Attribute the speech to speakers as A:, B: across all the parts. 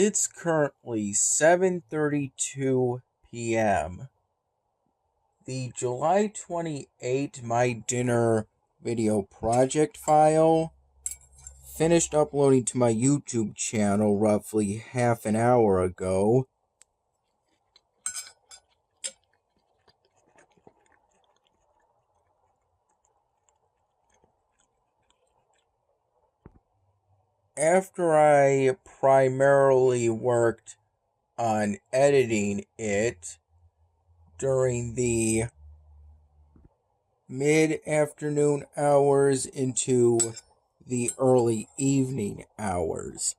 A: It's currently 7:32 p.m. The July 28 My Dinner video project file finished uploading to my YouTube channel roughly half an hour ago. After I primarily worked on editing it during the mid-afternoon hours into the early evening hours.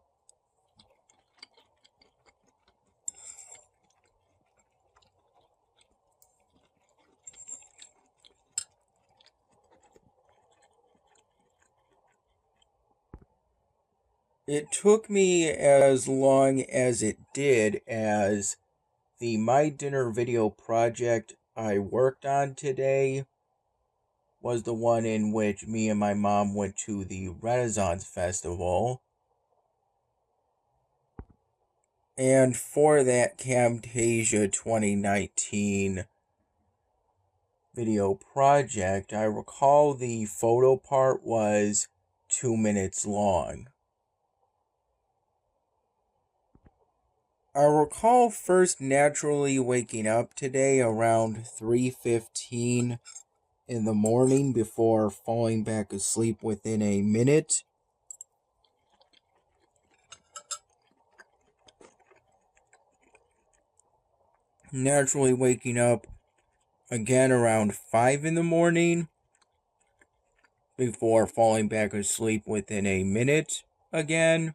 A: It took me as long as it did as the My Dinner video project I worked on today was the one in which me and my mom went to the Renaissance Festival. And for that Camtasia 2019 video project, I recall the photo part was 2 minutes long. I recall first naturally waking up today around 3:15 in the morning before falling back asleep within a minute. Naturally waking up again around 5 in the morning before falling back asleep within a minute again.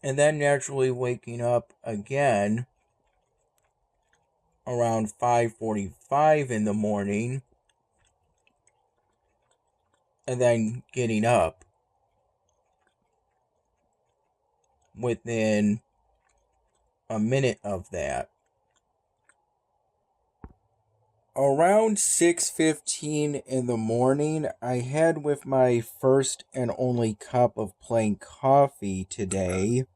A: And then naturally waking up again around 5:45 in the morning, and then getting up within a minute of that. Around 6:15 in the morning, I had with my first and only cup of plain coffee today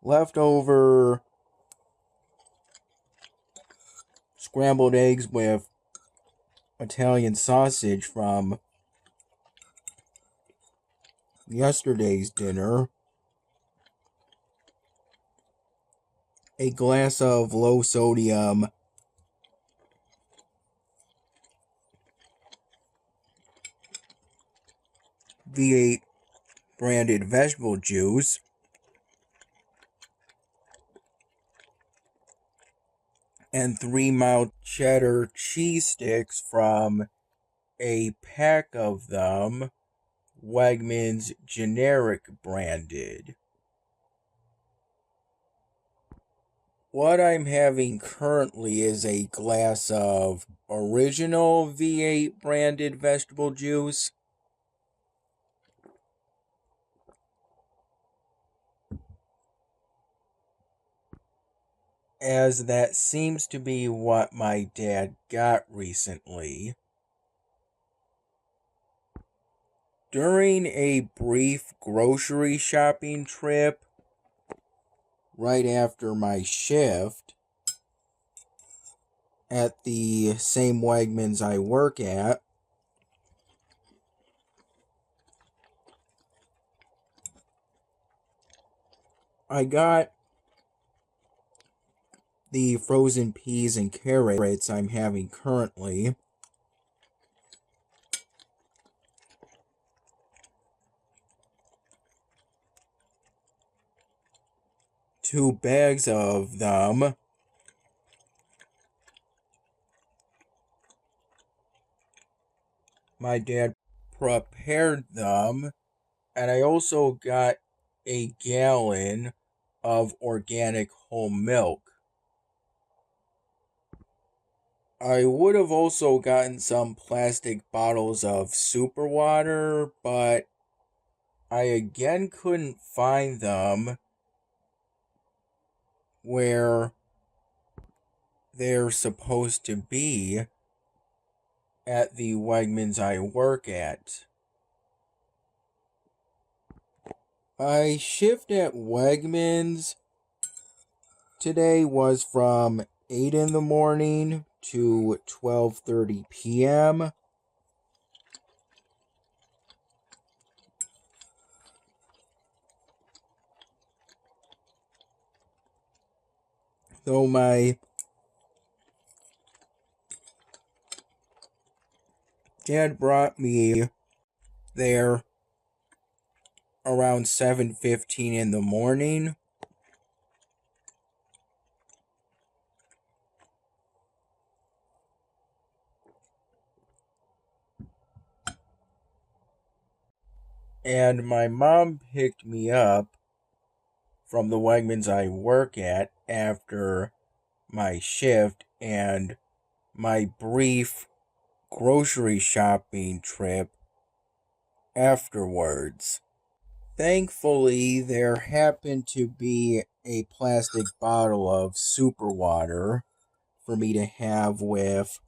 A: leftover scrambled eggs with Italian sausage from yesterday's dinner, a glass of low sodium V8 branded vegetable juice, and 3 mild cheddar cheese sticks from a pack of them, Wegmans generic branded. What I'm having currently is a glass of original V8 branded vegetable juice, as that seems to be what my dad got recently. During a brief grocery shopping trip right after my shift at the same Wegmans I work at, I got the frozen peas and carrots I'm having currently, two bags of them, my dad prepared them, and I also got a gallon of organic whole milk. I would have also gotten some plastic bottles of super water, but I again couldn't find them where they're supposed to be, at the Wegmans I work at. My shift at Wegmans today was from 8 in the morning to 12:30 p.m. Though my dad brought me there around 7:15 in the morning. And my mom picked me up from the Wegmans I work at after my shift and my brief grocery shopping trip afterwards. Thankfully, there happened to be a plastic bottle of super water for me to have with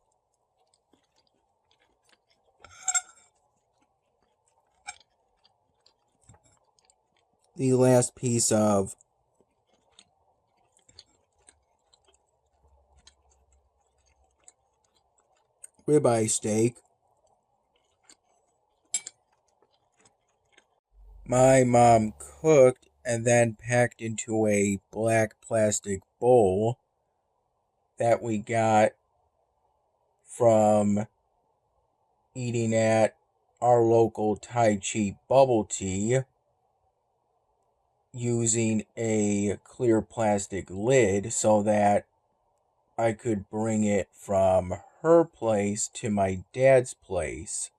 A: the last piece of ribeye steak. My mom cooked and then packed into a black plastic bowl that we got from eating at our local Tai Chi bubble tea using a clear plastic lid so that I could bring it from her place to my dad's place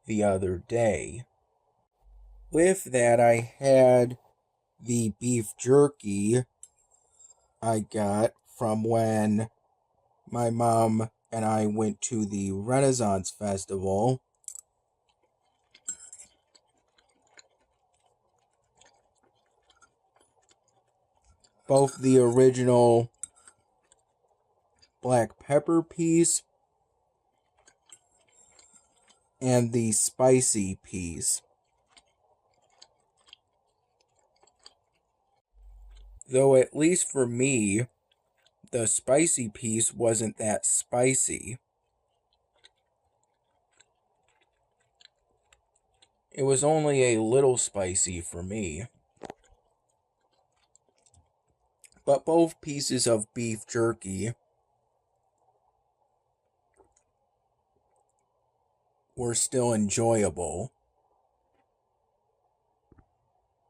A: the other day. With that, I had the beef jerky I got from when my mom and I went to the Renaissance Festival. Both the original black pepper piece and the spicy piece. Though at least for me, the spicy piece wasn't that spicy. It was only a little spicy for me. But both pieces of beef jerky were still enjoyable.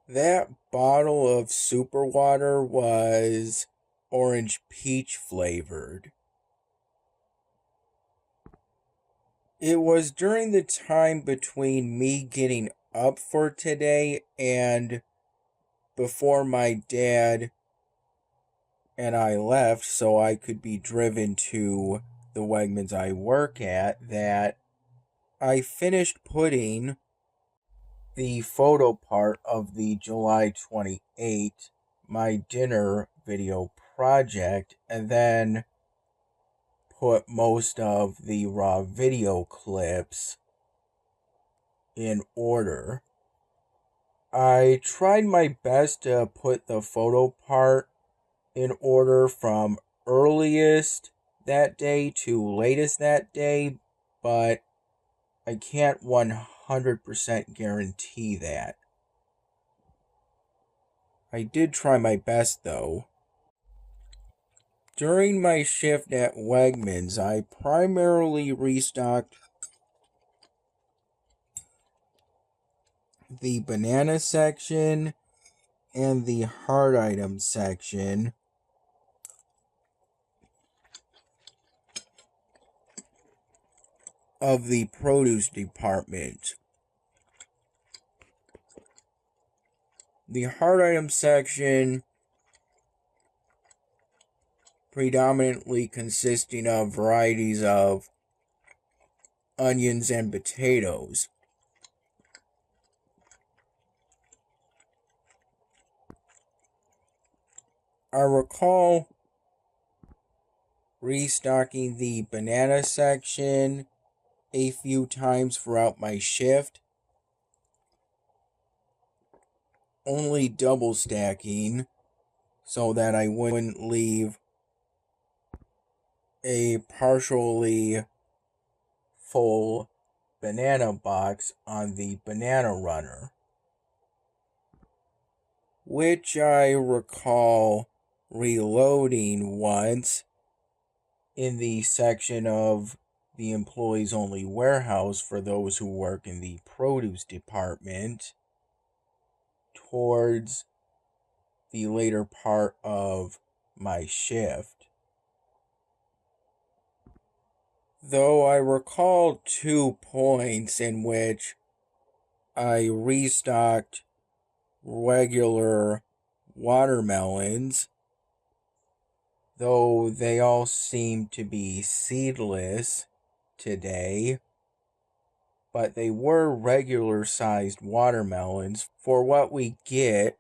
A: That bottle of super water was orange peach flavored. It was during the time between me getting up for today and before my dad and I left so I could be driven to the Wegmans I work at that I finished putting the photo part of the July 28th My Dinner video project and then put most of the raw video clips in order. I tried my best to put the photo part in order from earliest that day to latest that day, but I can't 100% guarantee that. I did try my best though. During my shift at Wegmans, I primarily restocked the banana section and the hard items section of the produce department. The hard items section predominantly consisting of varieties of onions and potatoes. I recall restocking the banana section a few times throughout my shift, only double stacking so that I wouldn't leave a partially full banana box on the banana runner, which I recall reloading once in the section of the employees only warehouse for those who work in the produce department towards the later part of my shift. Though I recall 2 points in which I restocked regular watermelons, though they all seem to be seedless today, but they were regular sized watermelons for what we get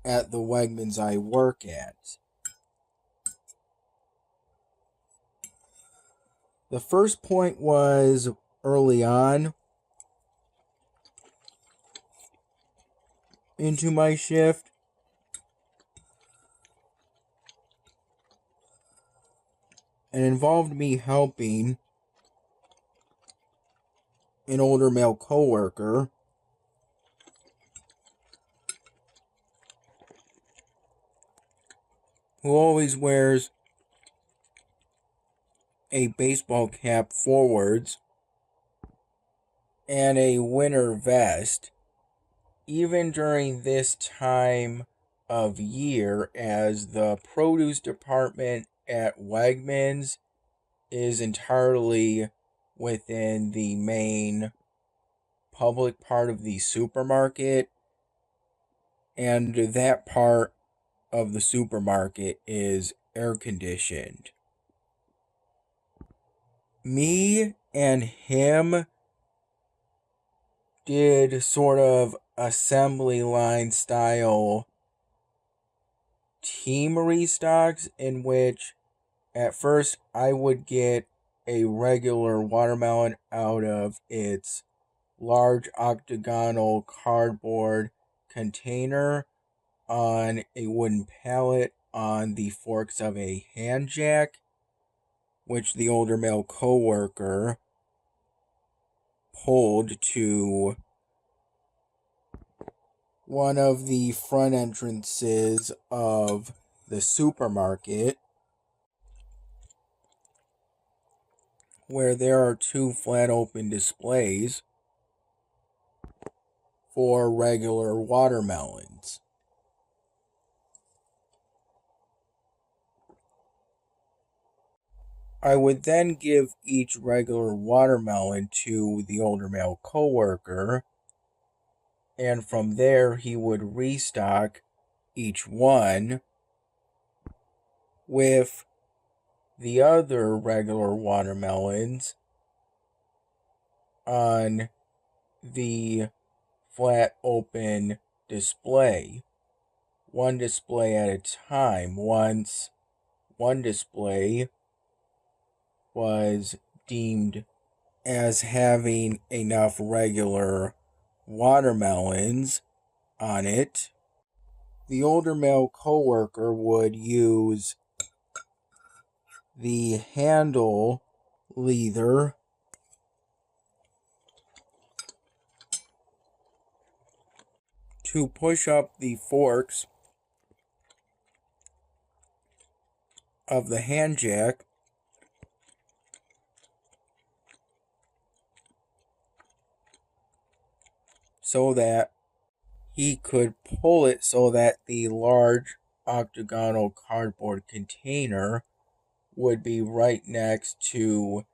A: at the Wegmans I work at. The first point was early on into my shift. And involved me helping an older male coworker who always wears a baseball cap forwards and a winter vest, even during this time of year, as the produce department at Wegmans is entirely within the main public part of the supermarket, and that part of the supermarket is air conditioned. Me and him did sort of assembly line style team restocks in which at first I would get a regular watermelon out of its large octagonal cardboard container on a wooden pallet on the forks of a hand jack, which the older male coworker pulled to one of the front entrances of the supermarket, where there are 2 flat open displays for regular watermelons. I would then give each regular watermelon to the older male coworker, and from there he would restock each one with the other regular watermelons on the flat open display, one display at a time. Once one display was deemed as having enough regular watermelons on it, the older male coworker would use the handle lever to push up the forks of the hand jack so that he could pull it so that the large octagonal cardboard container would be right next to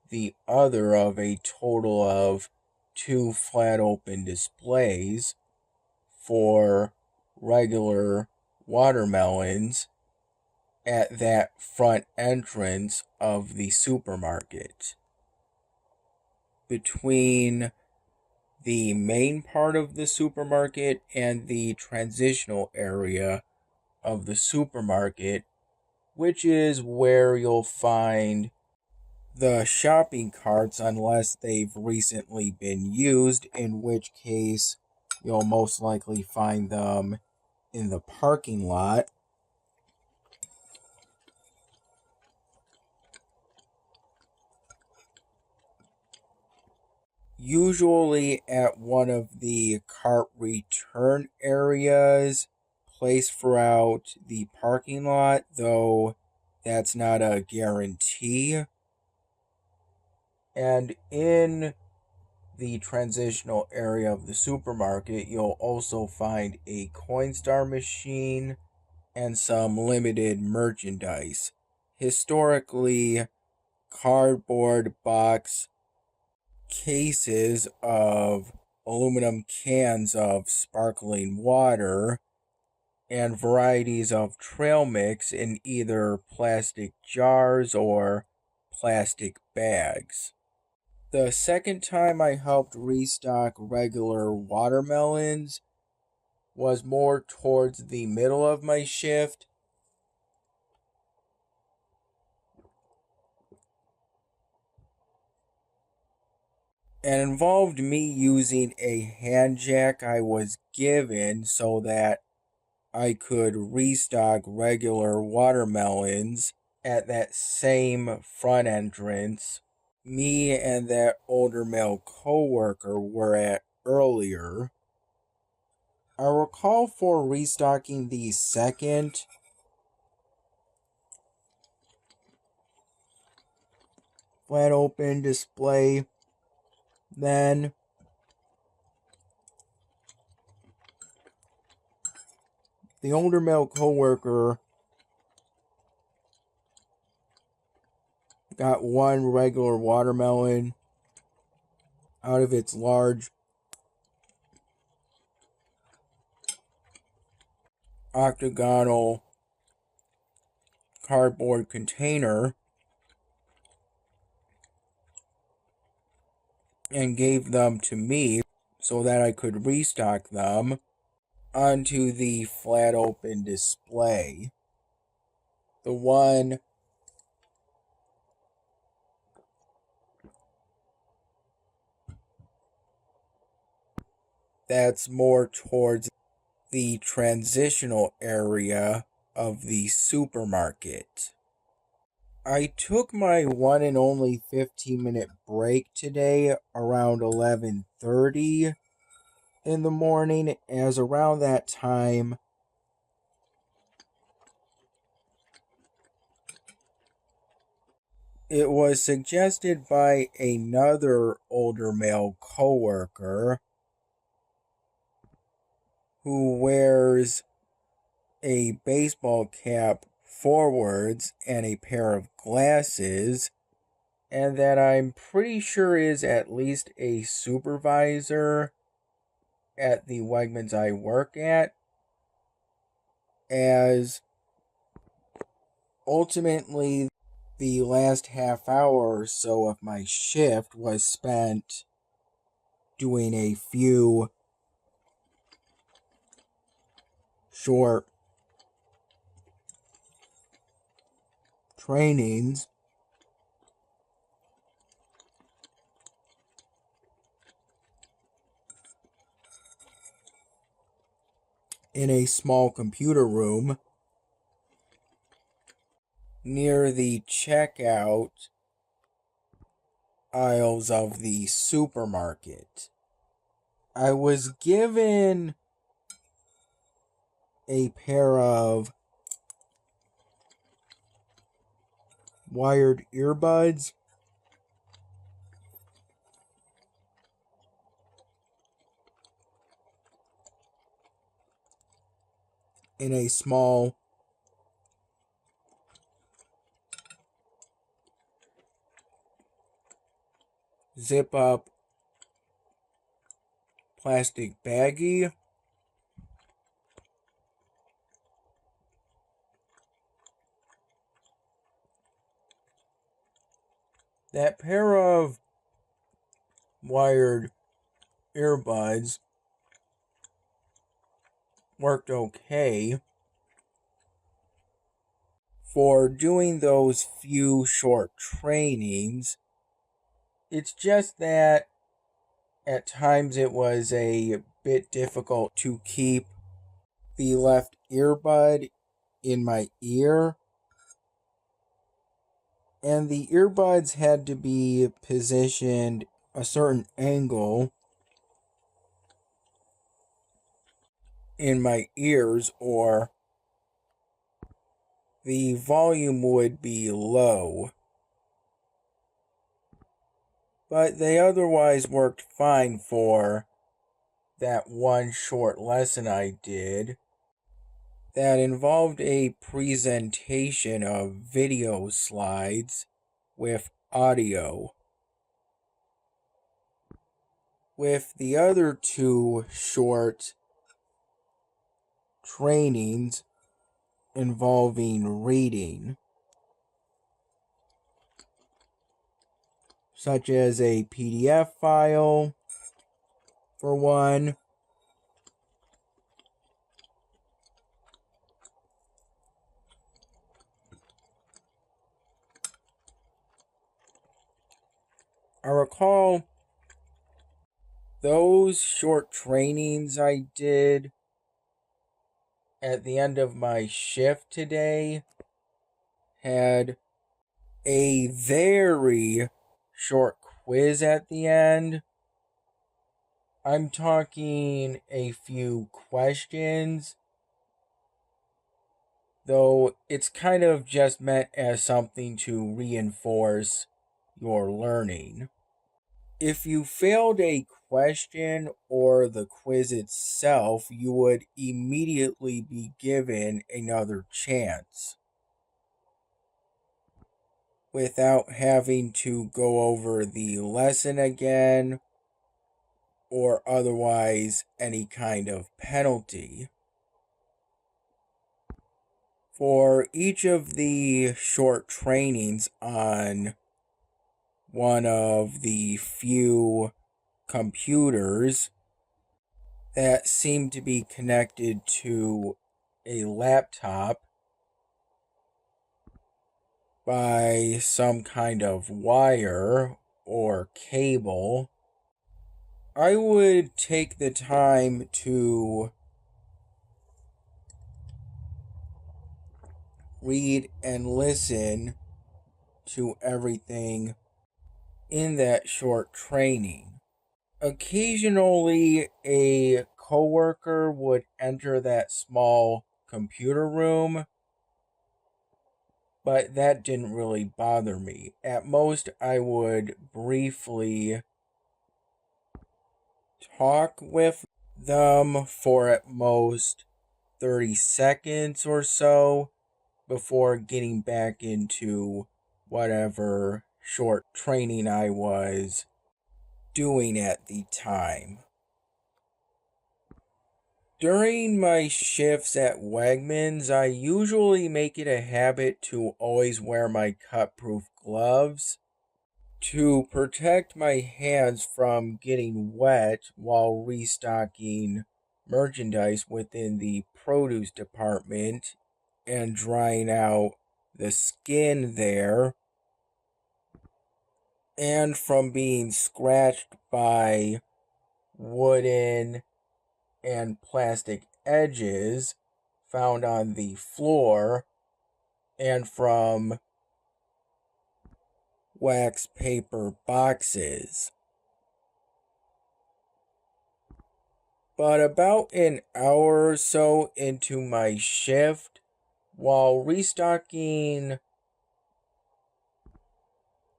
A: the other of a total of 2 flat open displays for regular watermelons at that front entrance of the supermarket. Between the main part of the supermarket and the transitional area of the supermarket, which is where you'll find the shopping carts unless they've recently been used, in which case you'll most likely find them in the parking lot. Usually at one of the cart return areas placed throughout the parking lot, though that's not a guarantee. And in the transitional area of the supermarket, you'll also find a Coinstar machine and some limited merchandise. Historically, cardboard box cases of aluminum cans of sparkling water and varieties of trail mix in either plastic jars or plastic bags. The second time I helped restock regular watermelons was more towards the middle of my shift, and involved me using a hand jack I was given so that I could restock regular watermelons at that same front entrance me and that older male coworker were at earlier. I recall for restocking the second flat open display, then the older male coworker got one regular watermelon out of its large octagonal cardboard container and gave them to me so that I could restock them onto the flat open display. The one that's more towards the transitional area of the supermarket. I took my one and only 15-minute break today around 11:30 in the morning, as around that time it was suggested by another older male coworker who wears a baseball cap forwards and a pair of glasses, and that I'm pretty sure is at least a supervisor at the Wegmans I work at, as ultimately the last half hour or so of my shift was spent doing a few short trainings in a small computer room near the checkout aisles of the supermarket. I was given a pair of wired earbuds in a small zip up plastic baggie. That pair of wired earbuds worked okay for doing those few short trainings. It's just that at times it was a bit difficult to keep the left earbud in my ear, and the earbuds had to be positioned a certain angle in my ears or the volume would be low. But they otherwise worked fine for that one short lesson I did that involved a presentation of video slides with audio. With the other two short trainings involving reading, such as a PDF file for one, I recall those short trainings I did at the end of my shift today had a very short quiz at the end. I'm talking a few questions, though it's kind of just meant as something to reinforce your learning. If you failed a question or the quiz itself, you would immediately be given another chance without having to go over the lesson again or otherwise any kind of penalty. For each of the short trainings on one of the few computers that seem to be connected to a laptop by some kind of wire or cable, I would take the time to read and listen to everything in that short training. Occasionally, a coworker would enter that small computer room, but that didn't really bother me. At most, I would briefly talk with them for at most 30 seconds or so before getting back into whatever short training I was doing at the time. During my shifts at Wegmans, I usually make it a habit to always wear my cut-proof gloves to protect my hands from getting wet while restocking merchandise within the produce department and drying out the skin there, and from being scratched by wooden and plastic edges found on the floor, and from wax paper boxes. But about an hour or so into my shift, while restocking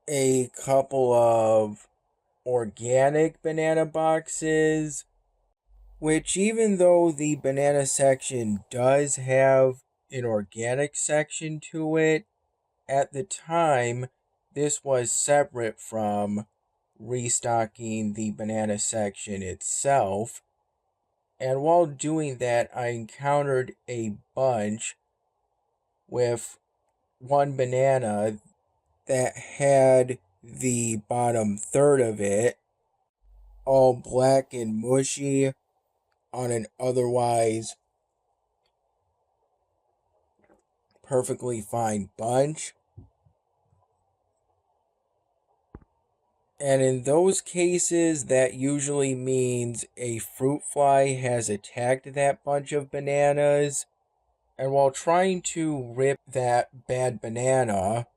A: a couple of organic banana boxes, which, even though the banana section does have an organic section to it, at the time this was separate from restocking the banana section itself. And while doing that, I encountered a bunch with one banana that had the bottom third of it all black and mushy on an otherwise perfectly fine bunch. And in those cases, that usually means a fruit fly has attacked that bunch of bananas. And while trying to rip that bad banana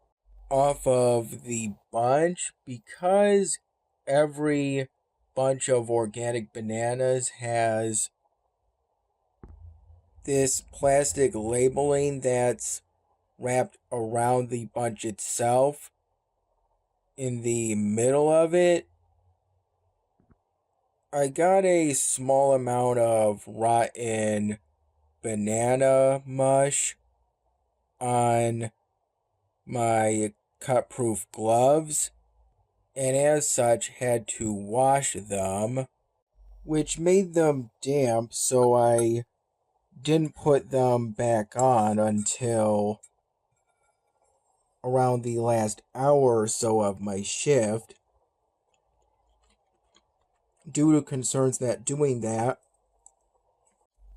A: off of the bunch, because every bunch of organic bananas has this plastic labeling that's wrapped around the bunch itself in the middle of it, I got a small amount of rotten banana mush on my cut-proof gloves, and as such had to wash them, which made them damp, so I didn't put them back on until around the last hour or so of my shift, due to concerns that doing that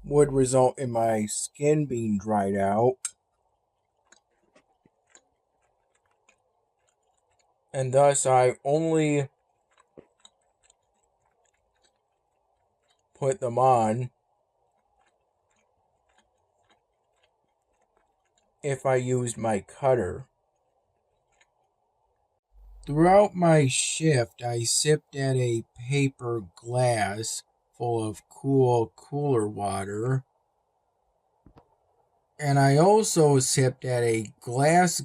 A: would result in my skin being dried out. And thus I only put them on if I used my cutter. Throughout my shift, I sipped at a paper glass full of cool cooler water. And I also sipped at a glass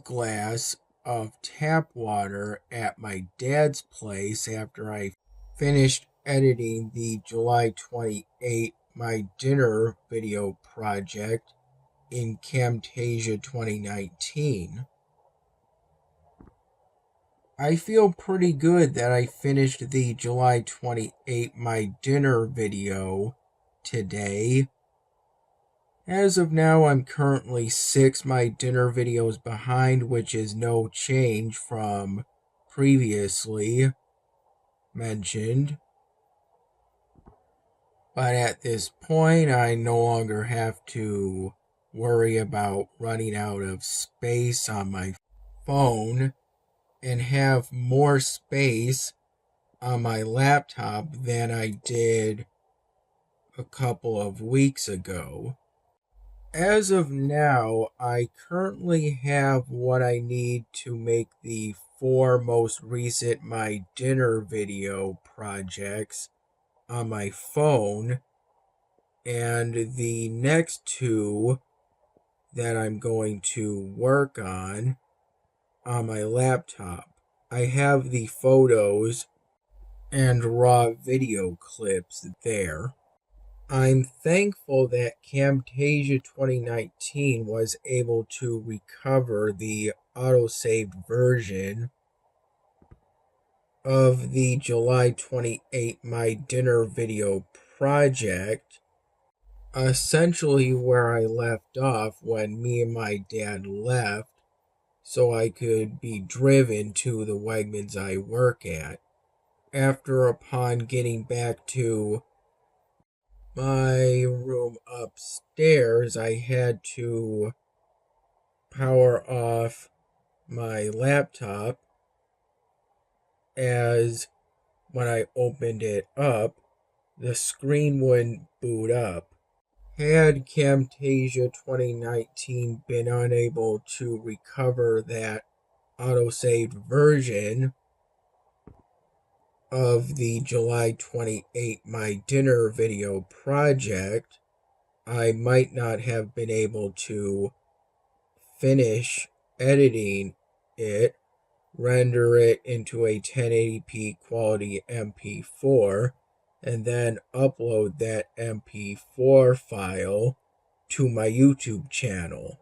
A: of tap water at my dad's place after I finished editing the July 28 My Dinner video project in Camtasia 2019. I feel pretty good that I finished the July 28 My Dinner video today. As of now, I'm currently 6 My Dinner videos behind, which is no change from previously mentioned. But at this point, I no longer have to worry about running out of space on my phone and have more space on my laptop than I did a couple of weeks ago. As of now, I currently have what I need to make the 4 most recent My Dinner video projects on my phone, and the next 2 that I'm going to work on my laptop. I have the photos and raw video clips there. I'm thankful that Camtasia 2019 was able to recover the autosaved version of the July 28 My Dinner video project, essentially where I left off when me and my dad left, so I could be driven to the Wegmans I work at. Upon getting back to my room upstairs, I had to power off my laptop, as when I opened it up, the screen wouldn't boot up. Had Camtasia 2019 been unable to recover that autosaved version of the July 28 My Dinner video project, I might not have been able to finish editing it, render it into a 1080p quality MP4, and then upload that MP4 file to my YouTube channel.